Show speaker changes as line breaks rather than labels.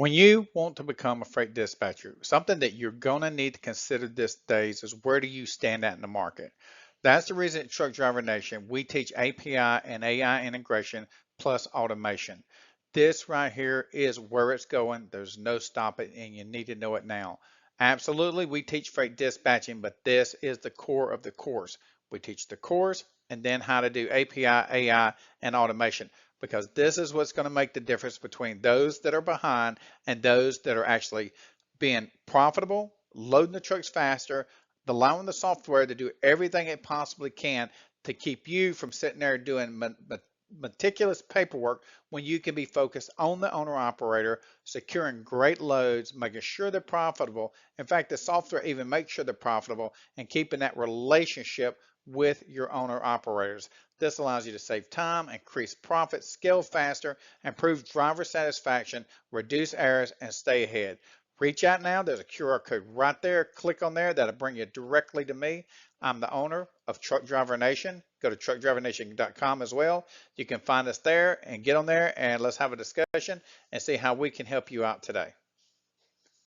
When you want to become a freight dispatcher, something that you're going to need to consider these days is where do you stand out in the market? That's the reason at Truck Driver Nation, we teach API and AI integration plus automation. This right here is where it's going. There's no stopping, and you need to know it now. Absolutely, we teach freight dispatching, but this is the core of the course. We teach the course and then how to do API, AI, and automation because this is what's going to make the difference between those that are behind and those that are actually being profitable, loading the trucks faster, allowing the software to do everything it possibly can to keep you from sitting there doing meticulous paperwork when you can be focused on the owner operator, securing great loads, making sure they're profitable. In fact, the software even makes sure they're profitable and keeping that relationship with your owner operators. This allows you to save time, increase profits, scale faster, improve driver satisfaction, reduce errors, and stay ahead. Reach out now. There's a QR code right there. Click on there. That'll bring you directly to me. I'm the owner of Truck Driver Nation. Go to truckdrivernation.com as well. You can find us there and get on there and let's have a discussion and see how we can help you out today.